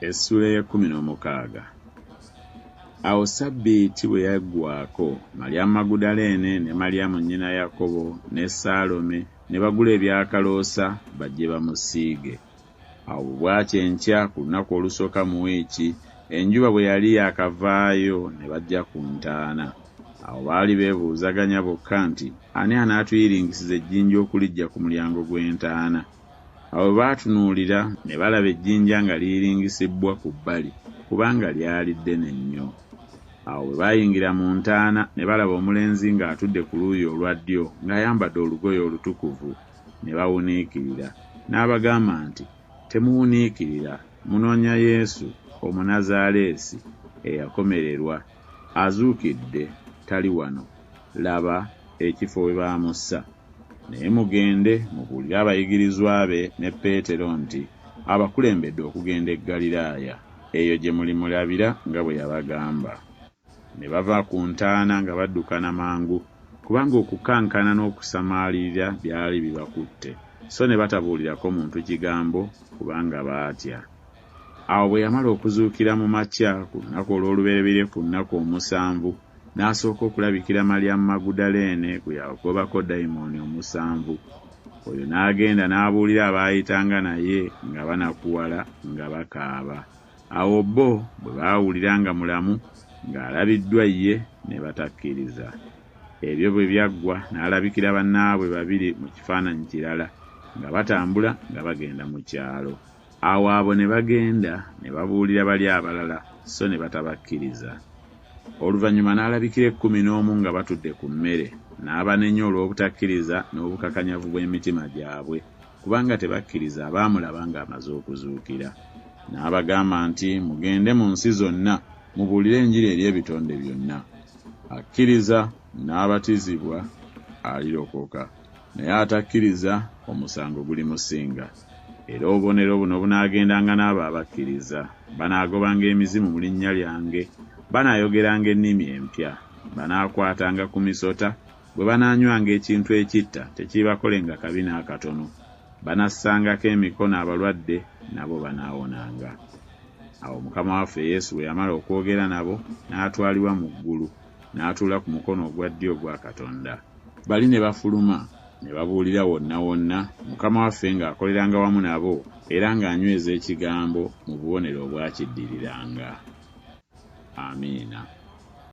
Essula ya 16. Awo Sabbiiti bwe yaggwaako, Malyamu Magudaleene ne Malyamu nnyina Yakobo ne Saalome ne bagula ebyakaloosa bajje bamusiige. Awo bwakya enkya ku lunaku olusooka mu wiiki, enjuba bwe yali yaakavaayo ne bajja ku ntaana. Awo baali beebuuzaganya bokka nti ani anaatuyiringisiza ejjinja okuliggya ku mulyango gw'entaana. Awo baatunuulira ne balaba ejjinja nga liyiringisibbwa ku bbali kubanga lyali ddene nnyo. Awo bwe baayingira mu ntaana ne balaba omulenzi ng'atudde ku luuyi olwa ddyo ng'ayambadde olugoye olutukuvu. Ne bawuniikirira. N'abagamba nti, temuwuniikirira, munoonya Yesu Omunnazaaleesi eyakomererwa. Azuukidde, tali wano. Laba ekifo we baamussa. Naye mugende mubuulire abayigirizwa be ne Peetero nti abakulembedde okugenda e Ggaliraaya, eyo gye mulimulabira nga bwe yabagamba. Ne bava ku ntaana nga baddukana mangu, kubanga okukankana n'okusamaalirira byali bibakutte, so ne batabuulirako muntu kigambo kubanga baatya. Awo bwe yamala okuzuukira mu makya ku lunaku olw'olubereberye ku nnaku 7, n'asooka okulabikira Malyamu Magudaleene gwe yagobako dayimooni 7. Oyo n'agenda n'abuulira abaayitanga naye nga banakuwala nga bakaaba. Awo bo bwe baawulira nga mulamu ng'alabiddwa ye ne batakkiriza. Ebyo bwe byaggwa n'alabikira bannaabwe 2 mu kifaananyi kirala nga batambula nga bagenda mu kyalo. Awo abo ne bagenda ne babuulira bali abalala so ne batabakkiriza. Oluvannyuma n'alabikira 11 nga batudde ku mmere, n'abanenya olw'obutakkiriza n'obukakanyavu bw'emitima gyabwe kubanga tebakkiriza abaamulaba ng'amaze okuzuukira. N'abagamba nti mugende mu nsi zonna mubuulire enjiri eri ebitonde byonna. Akkiriza n'abatizibwa alirokoka, naye atakkiriza omusango gulimusinga. Era obubonero buno bunaagendanga n'abo abakkiriza. Banaagobanga emizimu mu linnya lyange, banaayogeranga ennimi empya, banaakwatanga ku misota, bwe banaanywanga ekintu ekitta tekibakolenga kabi n'akatono, banassangako emikono abalwadde nabo banaawonanga. Awo Mukama waffe Yesu bwe yamala okwogera nabo n'atwalibwa mu ggulu, n'atuula ku mukono ogwa ddyo ogwa Katonda. Bali ne bafuluma ne babuulira wonna wonna, Mukama waffe ng'akoleranga wamu nabo era ng'anyweza ekigambo mu bubonero obwakiddiriranga. Amiina.